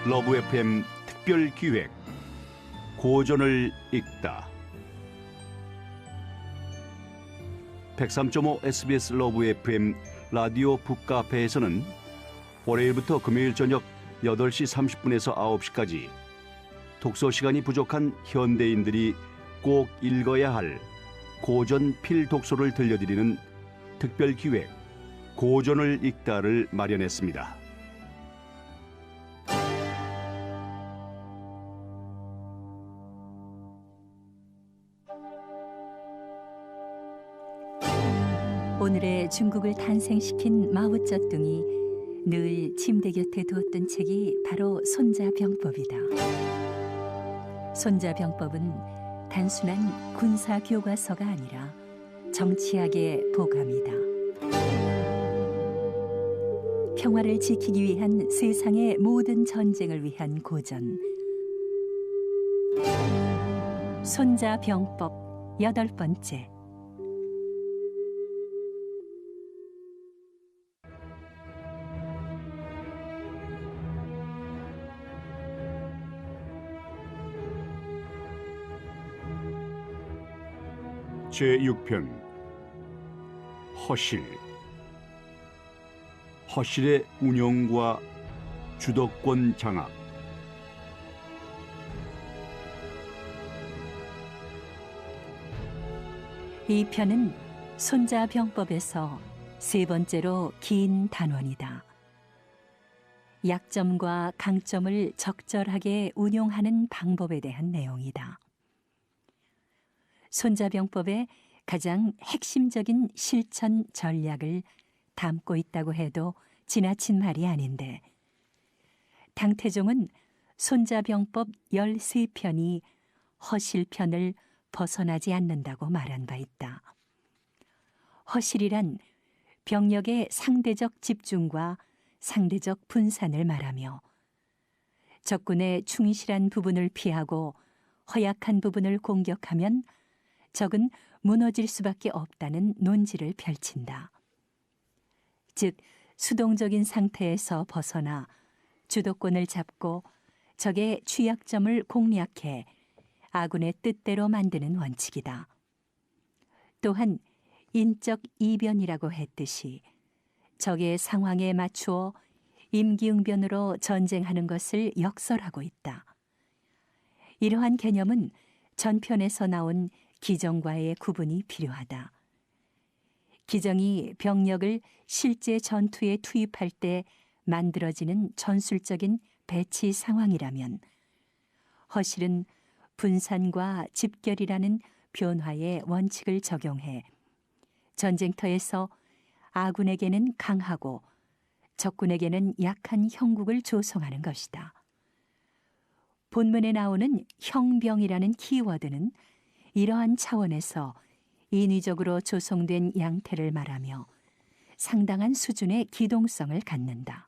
러브 FM 특별 기획 고전을 읽다. 103.5 SBS 러브 FM 라디오 북카페에서는 월요일부터 금요일 저녁 8시 30분에서 9시까지 독서 시간이 부족한 현대인들이 꼭 읽어야 할 고전 필독서를 들려드리는 특별 기획 고전을 읽다를 마련했습니다. 오늘의 중국을 탄생시킨 마오쩌둥이 늘 침대 곁에 두었던 책이 바로 손자병법이다. 손자병법은 단순한 군사교과서가 아니라 정치학의 보감이다. 평화를 지키기 위한 세상의 모든 전쟁을 위한 고전. 손자병법 8번째. 제6편 허실. 허실의 운영과 주도권 장악. 이 편은 손자병법에서 세 번째로 긴 단원이다. 약점과 강점을 적절하게 운용하는 방법에 대한 내용이다. 손자병법의 가장 핵심적인 실천 전략을 담고 있다고 해도 지나친 말이 아닌데, 당태종은 손자병법 13편이 허실편을 벗어나지 않는다고 말한 바 있다. 허실이란 병력의 상대적 집중과 상대적 분산을 말하며, 적군의 충실한 부분을 피하고 허약한 부분을 공격하면 적은 무너질 수밖에 없다는 논지를 펼친다. 즉, 수동적인 상태에서 벗어나 주도권을 잡고 적의 취약점을 공략해 아군의 뜻대로 만드는 원칙이다. 또한 인적 이변이라고 했듯이 적의 상황에 맞추어 임기응변으로 전쟁하는 것을 역설하고 있다. 이러한 개념은 전편에서 나온 기정과의 구분이 필요하다. 기정이 병력을 실제 전투에 투입할 때 만들어지는 전술적인 배치 상황이라면, 허실은 분산과 집결이라는 변화의 원칙을 적용해 전쟁터에서 아군에게는 강하고 적군에게는 약한 형국을 조성하는 것이다. 본문에 나오는 형병이라는 키워드는 이러한 차원에서 인위적으로 조성된 양태를 말하며 상당한 수준의 기동성을 갖는다.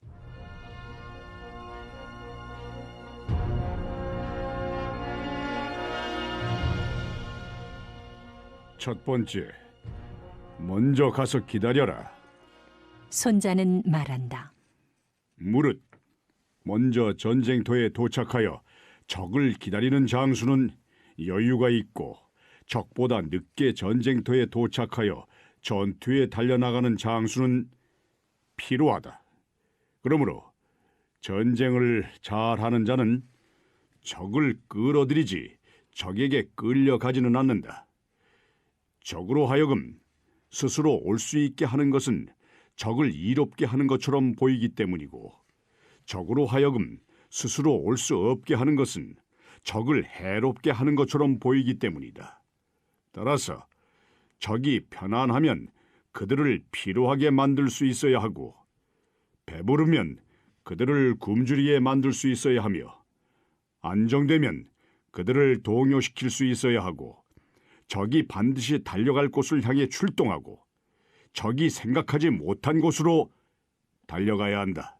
첫 번째, 먼저 가서 기다려라. 손자는 말한다. 무릇 먼저 전쟁터에 도착하여 적을 기다리는 장수는 여유가 있고, 적보다 늦게 전쟁터에 도착하여 전투에 달려나가는 장수는 필요하다. 그러므로 전쟁을 잘하는 자는 적을 끌어들이지 적에게 끌려가지는 않는다. 적으로 하여금 스스로 올 수 있게 하는 것은 적을 이롭게 하는 것처럼 보이기 때문이고, 적으로 하여금 스스로 올 수 없게 하는 것은 적을 해롭게 하는 것처럼 보이기 때문이다. 따라서 적이 편안하면 그들을 피로하게 만들 수 있어야 하고, 배부르면 그들을 굶주리게 만들 수 있어야 하며, 안정되면 그들을 동요시킬 수 있어야 하고, 적이 반드시 달려갈 곳을 향해 출동하고, 적이 생각하지 못한 곳으로 달려가야 한다.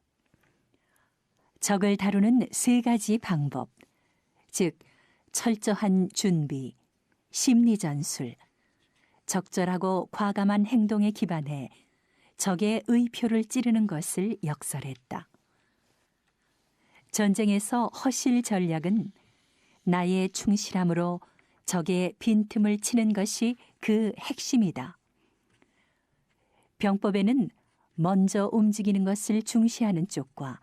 적을 다루는 세 가지 방법, 즉 철저한 준비, 심리전술, 적절하고 과감한 행동에 기반해 적의 의표를 찌르는 것을 역설했다. 전쟁에서 허실 전략은 나의 충실함으로 적의 빈틈을 치는 것이 그 핵심이다. 병법에는 먼저 움직이는 것을 중시하는 쪽과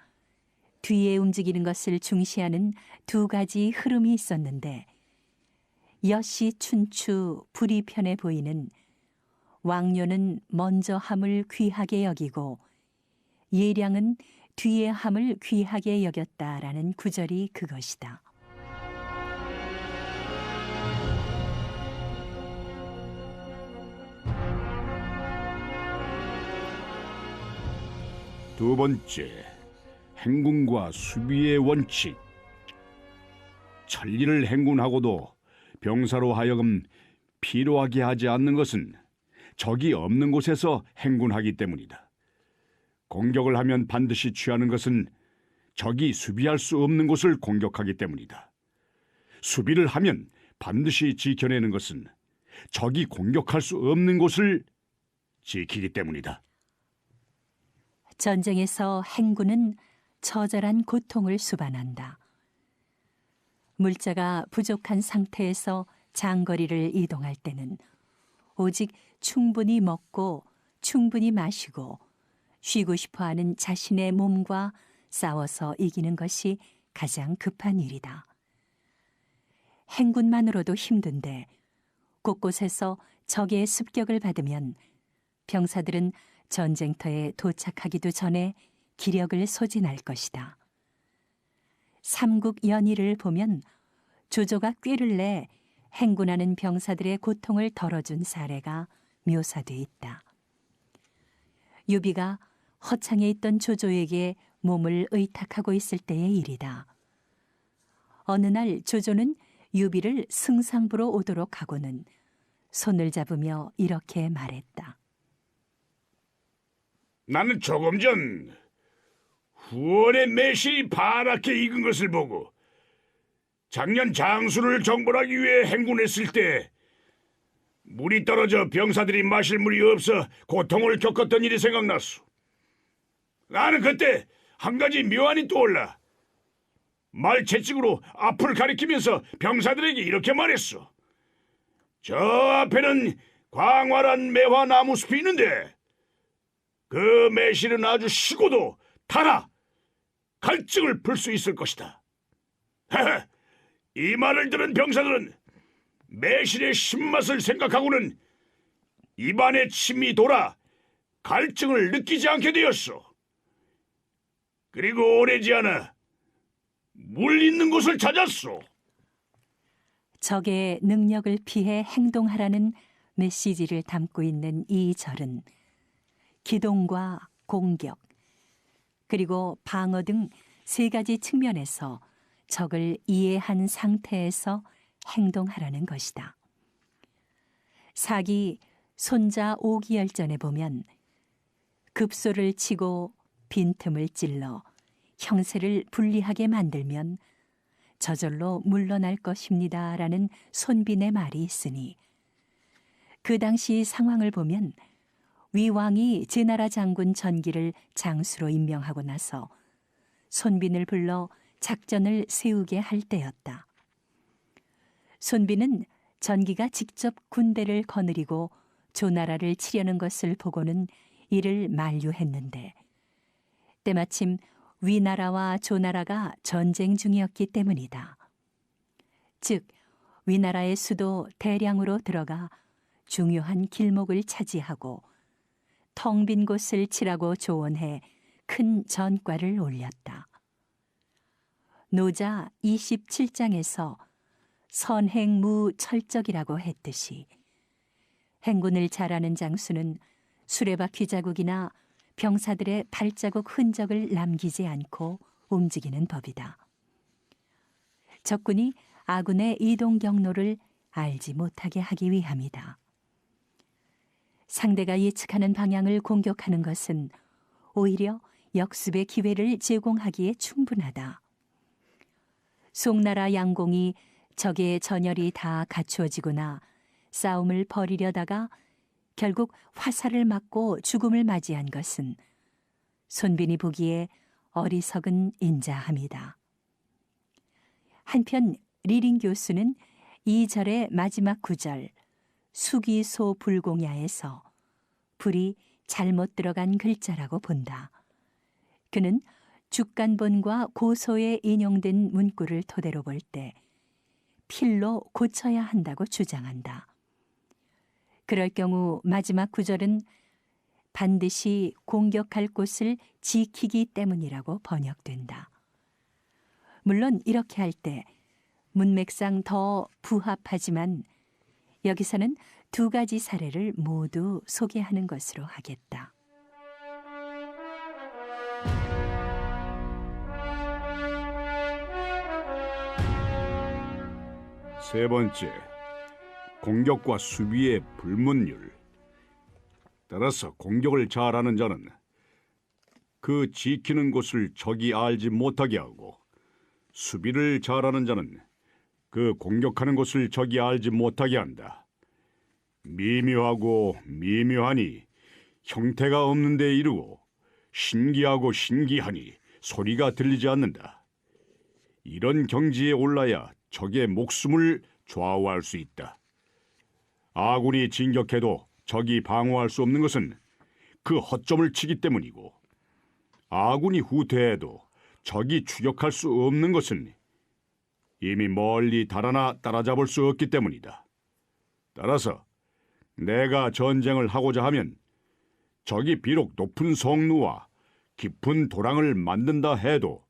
뒤에 움직이는 것을 중시하는 두 가지 흐름이 있었는데, 여시 춘추 불이 편해 보이는 왕료는 먼저 함을 귀하게 여기고 예량은 뒤에 함을 귀하게 여겼다라는 구절이 그것이다. 두 번째, 행군과 수비의 원칙. 천리를 행군하고도 병사로 하여금 피로하게 하지 않는 것은 적이 없는 곳에서 행군하기 때문이다. 공격을 하면 반드시 취하는 것은 적이 수비할 수 없는 곳을 공격하기 때문이다. 수비를 하면 반드시 지켜내는 것은 적이 공격할 수 없는 곳을 지키기 때문이다. 전쟁에서 행군은 처절한 고통을 수반한다. 물자가 부족한 상태에서 장거리를 이동할 때는 오직 충분히 먹고 충분히 마시고 쉬고 싶어하는 자신의 몸과 싸워서 이기는 것이 가장 급한 일이다. 행군만으로도 힘든데 곳곳에서 적의 습격을 받으면 병사들은 전쟁터에 도착하기도 전에 기력을 소진할 것이다. 삼국연의를 보면 조조가 꾀를 내 행군하는 병사들의 고통을 덜어준 사례가 묘사돼 있다. 유비가 허창에 있던 조조에게 몸을 의탁하고 있을 때의 일이다. 어느 날 조조는 유비를 승상부로 오도록 하고는 손을 잡으며 이렇게 말했다. 나는 조금 전 후원의 매실이 파랗게 익은 것을 보고 작년 장수를 정벌하기 위해 행군했을 때 물이 떨어져 병사들이 마실 물이 없어 고통을 겪었던 일이 생각났소. 나는 그때 한 가지 묘안이 떠올라. 말 채찍으로 앞을 가리키면서 병사들에게 이렇게 말했소. 저 앞에는 광활한 매화 나무 숲이 있는데 그 매실은 아주 시고도 달아 갈증을 풀 수 있을 것이다. 하하, 이 말을 들은 병사들은 매실의 신맛을 생각하고는 입안에 침이 돌아 갈증을 느끼지 않게 되었소. 그리고 오래지 않아 물 있는 곳을 찾았소. 적의 능력을 피해 행동하라는 메시지를 담고 있는 이 절은 기동과 공격, 그리고 방어 등 세 가지 측면에서 적을 이해한 상태에서 행동하라는 것이다. 사기 손자 오기열전에 보면 급소를 치고 빈틈을 찔러 형세를 불리하게 만들면 저절로 물러날 것입니다 라는 손빈의 말이 있으니, 그 당시 상황을 보면 위왕이 제나라 장군 전기를 장수로 임명하고 나서 손빈을 불러 작전을 세우게 할 때였다. 손빈은 전기가 직접 군대를 거느리고 조나라를 치려는 것을 보고는 이를 만류했는데, 때마침 위나라와 조나라가 전쟁 중이었기 때문이다. 즉 위나라의 수도 대량으로 들어가 중요한 길목을 차지하고 텅 빈 곳을 치라고 조언해 큰 전과를 올렸다. 노자 27장에서 선행무철적이라고 했듯이 행군을 잘하는 장수는 수레바퀴 자국이나 병사들의 발자국 흔적을 남기지 않고 움직이는 법이다. 적군이 아군의 이동 경로를 알지 못하게 하기 위함이다. 상대가 예측하는 방향을 공격하는 것은 오히려 역습의 기회를 제공하기에 충분하다. 송나라 양공이 적의 전열이 다 갖추어지거나 싸움을 벌이려다가 결국 화살을 맞고 죽음을 맞이한 것은 손빈이 보기에 어리석은 인자함이다. 한편 리링 교수는 2절의 마지막 구절 수기소 불공야에서 불이 잘못 들어간 글자라고 본다. 그는 죽간본과 고소에 인용된 문구를 토대로 볼 때 필로 고쳐야 한다고 주장한다. 그럴 경우 마지막 구절은 반드시 공격할 곳을 지키기 때문이라고 번역된다. 물론 이렇게 할 때 문맥상 더 부합하지만 여기서는 두 가지 사례를 모두 소개하는 것으로 하겠다. 세 번째, 공격과 수비의 불문율. 따라서 공격을 잘하는 자는 그 지키는 곳을 적이 알지 못하게 하고, 수비를 잘하는 자는 그 공격하는 곳을 적이 알지 못하게 한다. 미묘하고 미묘하니 형태가 없는 데 이르고, 신기하고 신기하니 소리가 들리지 않는다. 이런 경지에 올라야 적의 목숨을 좌우할 수 있다. 아군이 진격해도 적이 방어할 수 없는 것은 그 허점을 치기 때문이고, 아군이 후퇴해도 적이 추격할 수 없는 것은 이미 멀리 달아나 따라잡을 수 없기 때문이다. 따라서 내가 전쟁을 하고자 하면 적이 비록 높은 성루와 깊은 도랑을 만든다 해도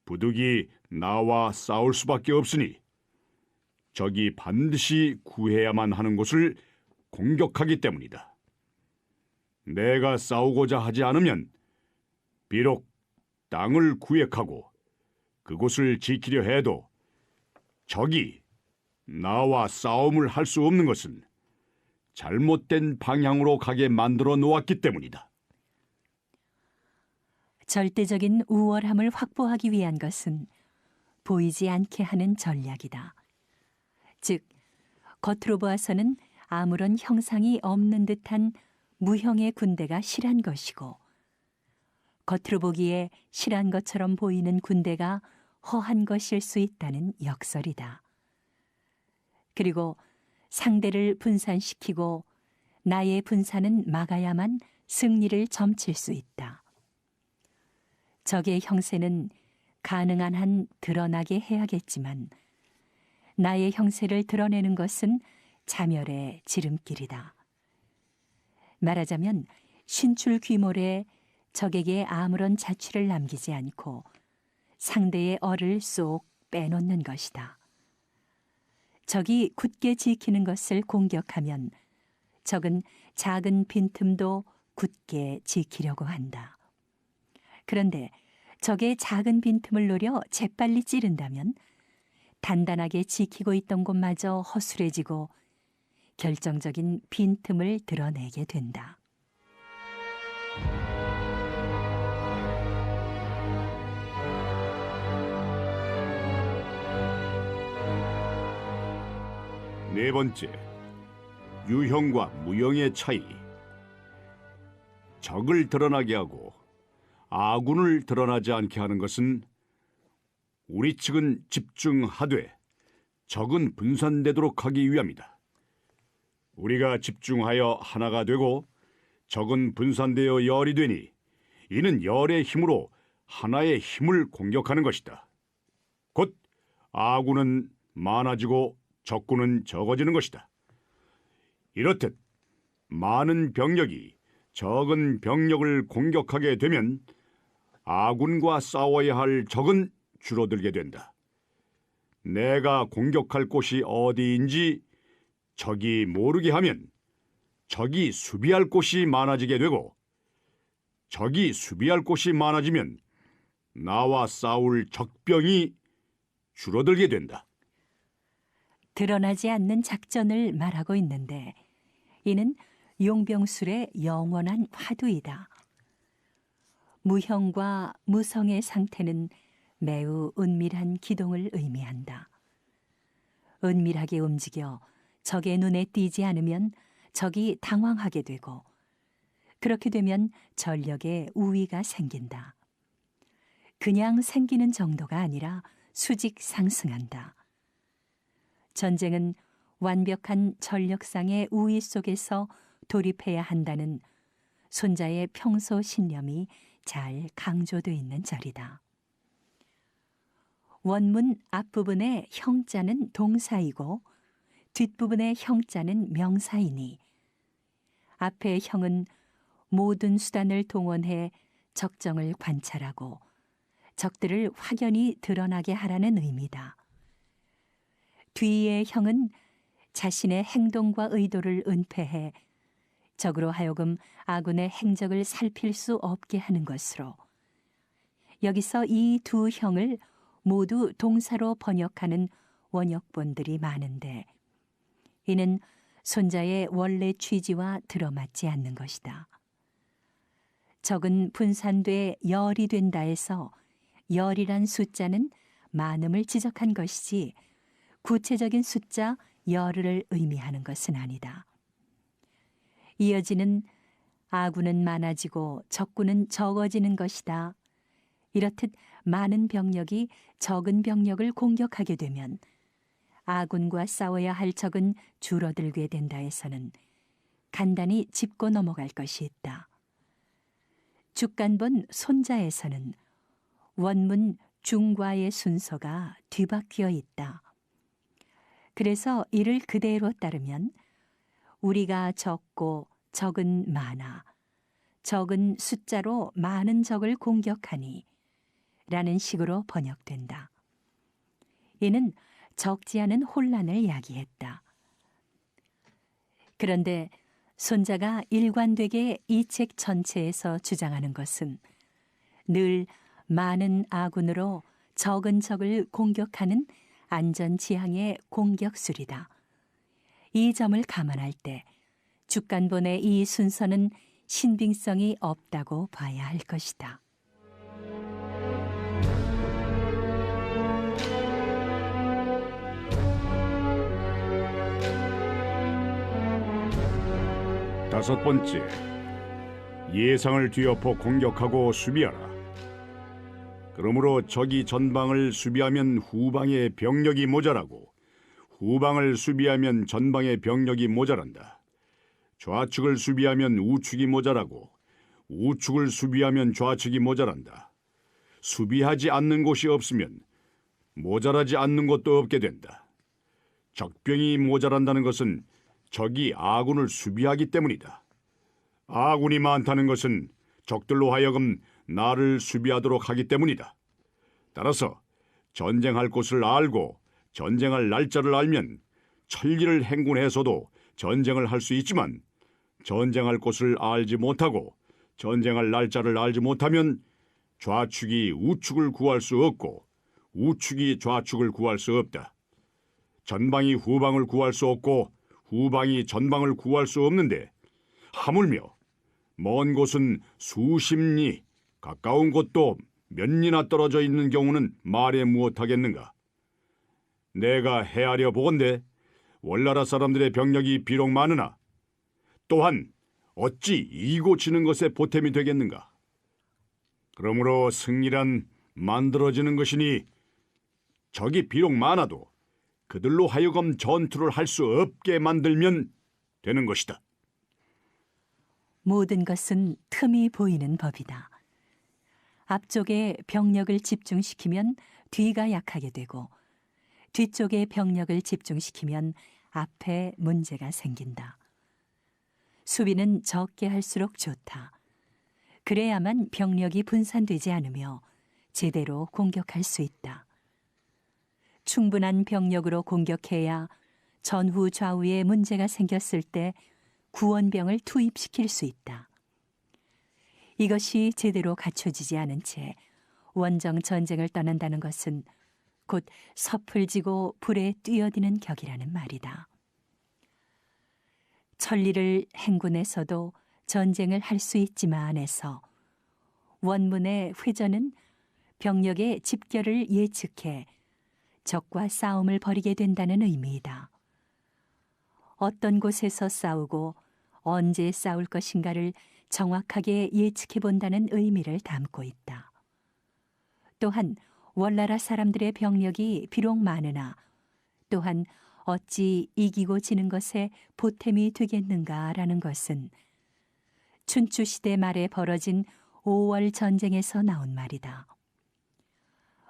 부득이 나와 싸울 수밖에 없으니 적이 반드시 구해야만 하는 곳을 공격하기 때문이다. 내가 싸우고자 하지 않으면 비록 땅을 구획하고 그곳을 지키려 해도 적이 나와 싸움을 할 수 없는 것은 잘못된 방향으로 가게 만들어 놓았기 때문이다. 절대적인 우월함을 확보하기 위한 것은 보이지 않게 하는 전략이다. 즉, 겉으로 보아서는 아무런 형상이 없는 듯한 무형의 군대가 실한 것이고, 겉으로 보기에 실한 것처럼 보이는 군대가 허한 것일 수 있다는 역설이다. 그리고 상대를 분산시키고 나의 분산은 막아야만 승리를 점칠 수 있다. 적의 형세는 가능한 한 드러나게 해야겠지만 나의 형세를 드러내는 것은 자멸의 지름길이다. 말하자면 신출 귀몰에 적에게 아무런 자취를 남기지 않고 상대의 얼을 쏙 빼놓는 것이다. 적이 굳게 지키는 것을 공격하면 적은 작은 빈틈도 굳게 지키려고 한다. 그런데 적의 작은 빈틈을 노려 재빨리 찌른다면 단단하게 지키고 있던 곳마저 허술해지고 결정적인 빈틈을 드러내게 된다. 네 번째, 유형과 무형의 차이. 적을 드러나게 하고 아군을 드러나지 않게 하는 것은 우리 측은 집중하되 적은 분산되도록 하기 위함이다. 우리가 집중하여 하나가 되고 적은 분산되어 열이 되니 이는 열의 힘으로 하나의 힘을 공격하는 것이다. 곧 아군은 많아지고 적군은 적어지는 것이다. 이렇듯 많은 병력이 적은 병력을 공격하게 되면 아군과 싸워야 할 적은 줄어들게 된다. 내가 공격할 곳이 어디인지 적이 모르게 하면 적이 수비할 곳이 많아지게 되고, 적이 수비할 곳이 많아지면 나와 싸울 적병이 줄어들게 된다. 드러나지 않는 작전을 말하고 있는데 이는 용병술의 영원한 화두이다. 무형과 무성의 상태는 매우 은밀한 기동을 의미한다. 은밀하게 움직여 적의 눈에 띄지 않으면 적이 당황하게 되고, 그렇게 되면 전력에 우위가 생긴다. 그냥 생기는 정도가 아니라 수직 상승한다. 전쟁은 완벽한 전력상의 우위 속에서 돌입해야 한다는 손자의 평소 신념이 잘 강조되어 있는 절이다. 원문 앞부분의 형자는 동사이고 뒷부분의 형자는 명사이니 앞의 형은 모든 수단을 동원해 적정을 관찰하고 적들을 확연히 드러나게 하라는 의미다. 뒤의 형은 자신의 행동과 의도를 은폐해 적으로 하여금 아군의 행적을 살필 수 없게 하는 것으로 여기서 이 두 형을 모두 동사로 번역하는 원역본들이 많은데 이는 손자의 원래 취지와 들어맞지 않는 것이다. 적은 분산돼 열이 된다에서 열이란 숫자는 많음을 지적한 것이지 구체적인 숫자 열을 의미하는 것은 아니다. 이어지는 아군은 많아지고 적군은 적어지는 것이다. 이렇듯 많은 병력이 적은 병력을 공격하게 되면 아군과 싸워야 할 적은 줄어들게 된다 해서는 간단히 짚고 넘어갈 것이 있다. 죽간본 손자에서는 원문 중과의 순서가 뒤바뀌어 있다. 그래서 이를 그대로 따르면 우리가 적고 적은 많아 적은 숫자로 많은 적을 공격하니 라는 식으로 번역된다. 이는 적지 않은 혼란을 야기했다. 그런데 손자가 일관되게 이 책 전체에서 주장하는 것은 늘 많은 아군으로 적은 적을 공격하는 안전지향의 공격술이다. 이 점을 감안할 때 죽간본의 이 순서는 신빙성이 없다고 봐야 할 것이다. 다섯 번째, 예상을 뒤엎어 공격하고 수비하라. 그러므로 적이 전방을 수비하면 후방의 병력이 모자라고 후방을 수비하면 전방의 병력이 모자란다. 좌측을 수비하면 우측이 모자라고 우측을 수비하면 좌측이 모자란다. 수비하지 않는 곳이 없으면 모자라지 않는 곳도 없게 된다. 적병이 모자란다는 것은 적이 아군을 수비하기 때문이다. 아군이 많다는 것은 적들로 하여금 나를 수비하도록 하기 때문이다. 따라서 전쟁할 곳을 알고 전쟁할 날짜를 알면 천리를 행군해서도 전쟁을 할 수 있지만 전쟁할 곳을 알지 못하고 전쟁할 날짜를 알지 못하면 좌측이 우측을 구할 수 없고 우측이 좌측을 구할 수 없다. 전방이 후방을 구할 수 없고 후방이 전방을 구할 수 없는데 하물며 먼 곳은 수십 리, 가까운 곳도 몇 리나 떨어져 있는 경우는 말해 무엇하겠는가. 내가 헤아려 보건대 월나라 사람들의 병력이 비록 많으나 또한 어찌 이기고 지는 것에 보탬이 되겠는가. 그러므로 승리란 만들어지는 것이니 적이 비록 많아도 그들로 하여금 전투를 할 수 없게 만들면 되는 것이다. 모든 것은 틈이 보이는 법이다. 앞쪽에 병력을 집중시키면 뒤가 약하게 되고 뒤쪽에 병력을 집중시키면 앞에 문제가 생긴다. 수비는 적게 할수록 좋다. 그래야만 병력이 분산되지 않으며 제대로 공격할 수 있다. 충분한 병력으로 공격해야 전후 좌우에 문제가 생겼을 때 구원병을 투입시킬 수 있다. 이것이 제대로 갖춰지지 않은 채 원정 전쟁을 떠난다는 것은 곧 섭을 지고 불에 뛰어드는 격이라는 말이다. 천리를 행군해서도 전쟁을 할 수 있지만에서 원문의 회전은 병력의 집결을 예측해 적과 싸움을 벌이게 된다는 의미이다. 어떤 곳에서 싸우고 언제 싸울 것인가를 정확하게 예측해 본다는 의미를 담고 있다. 또한 월나라 사람들의 병력이 비록 많으나 또한 어찌 이기고 지는 것에 보탬이 되겠는가라는 것은 춘추 시대 말에 벌어진 5월 전쟁에서 나온 말이다.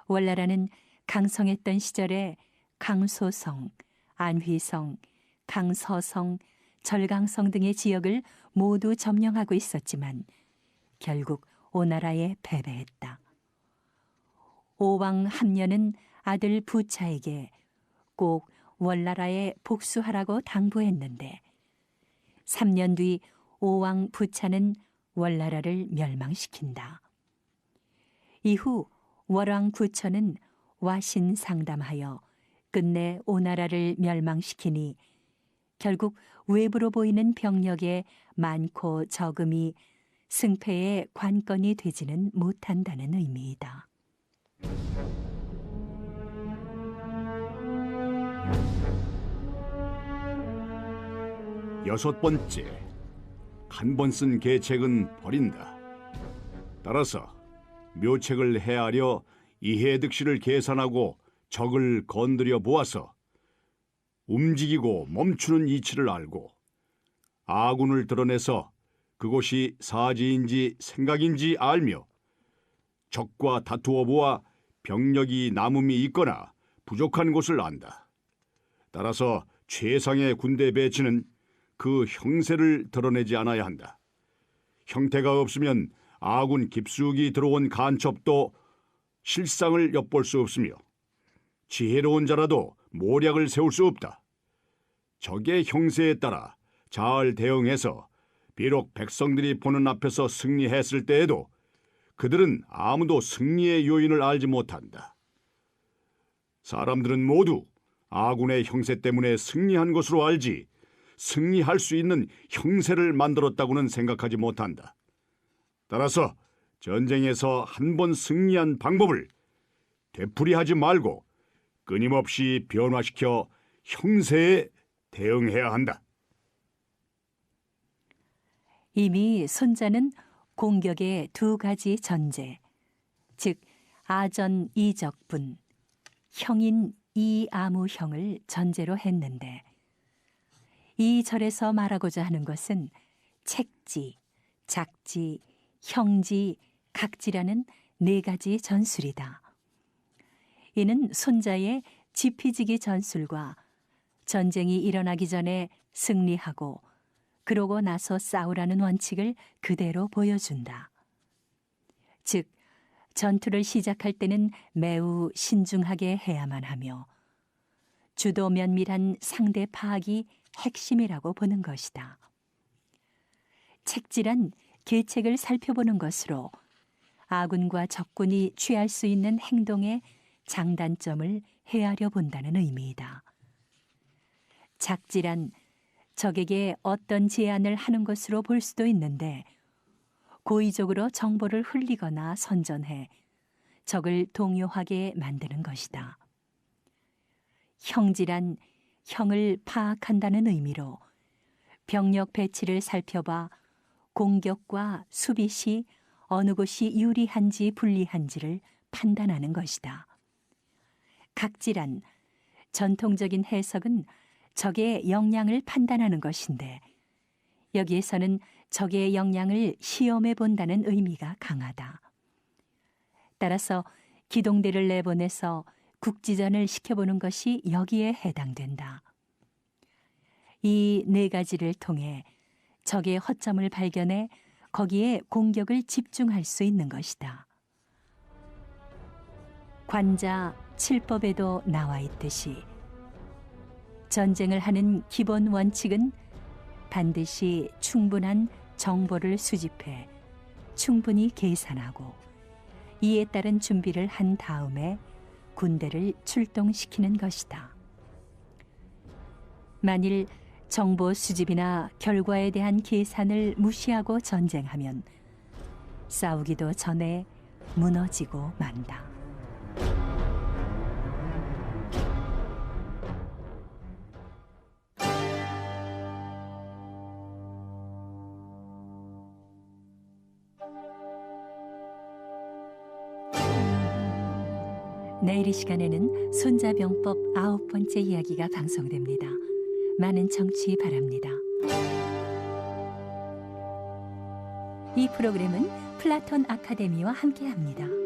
월나라는 강성했던 시절에 강소성, 안휘성, 강서성, 절강성 등의 지역을 모두 점령하고 있었지만 결국 오나라에 패배했다. 오왕 함녀는 아들 부차에게 꼭 월나라에 복수하라고 당부했는데 3년 뒤 오왕 부차는 월나라를 멸망시킨다. 이후 월왕 구처는 와신상담하여 끝내 오나라를 멸망시키니 결국 외부로 보이는 병력의 많고 적음이 승패의 관건이 되지는 못한다는 의미이다. 여섯 번째, 한 번 쓴 계책은 버린다. 따라서 묘책을 헤아려 이해득실을 계산하고 적을 건드려 보아서 움직이고 멈추는 이치를 알고 아군을 드러내서 그곳이 사지인지 생각인지 알며 적과 다투어 보아 병력이 남음이 있거나 부족한 곳을 안다. 따라서 최상의 군대 배치는 그 형세를 드러내지 않아야 한다. 형태가 없으면 아군 깊숙이 들어온 간첩도 실상을 엿볼 수 없으며 지혜로운 자라도 모략을 세울 수 없다. 적의 형세에 따라 잘 대응해서 비록 백성들이 보는 앞에서 승리했을 때에도 그들은 아무도 승리의 요인을 알지 못한다. 사람들은 모두 아군의 형세 때문에 승리한 것으로 알지 승리할 수 있는 형세를 만들었다고는 생각하지 못한다. 따라서 전쟁에서 한 번 승리한 방법을 되풀이하지 말고 끊임없이 변화시켜 형세에 대응해야 한다. 이미 손자는 공격의 두 가지 전제, 즉 아전 이적분, 형인 이아무형을 전제로 했는데 이 절에서 말하고자 하는 것은 책지, 작지, 형지, 각지라는 네 가지 전술이다. 이는 손자의 지피지기 전술과 전쟁이 일어나기 전에 승리하고 그러고 나서 싸우라는 원칙을 그대로 보여준다. 즉, 전투를 시작할 때는 매우 신중하게 해야만 하며 주도 면밀한 상대 파악이 핵심이라고 보는 것이다. 책지란 계책을 살펴보는 것으로 아군과 적군이 취할 수 있는 행동의 장단점을 헤아려 본다는 의미이다. 작지란 적에게 어떤 제안을 하는 것으로 볼 수도 있는데 고의적으로 정보를 흘리거나 선전해 적을 동요하게 만드는 것이다. 형지란 형을 파악한다는 의미로 병력 배치를 살펴봐 공격과 수비 시 어느 곳이 유리한지 불리한지를 판단하는 것이다. 각지란 전통적인 해석은 적의 역량을 판단하는 것인데 여기에서는 적의 역량을 시험해 본다는 의미가 강하다. 따라서 기동대를 내보내서 국지전을 시켜보는 것이 여기에 해당된다. 이 네 가지를 통해 적의 허점을 발견해 거기에 공격을 집중할 수 있는 것이다. 관자 7법에도 나와 있듯이 전쟁을 하는 기본 원칙은 반드시 충분한 정보를 수집해 충분히 계산하고 이에 따른 준비를 한 다음에 군대를 출동시키는 것이다. 만일 정보 수집이나 결과에 대한 계산을 무시하고 전쟁하면 싸우기도 전에 무너지고 만다. 내일 이 시간에는 손자병법 9번째 이야기가 방송됩니다. 많은 청취 바랍니다. 이 프로그램은 플라톤 아카데미와 함께합니다.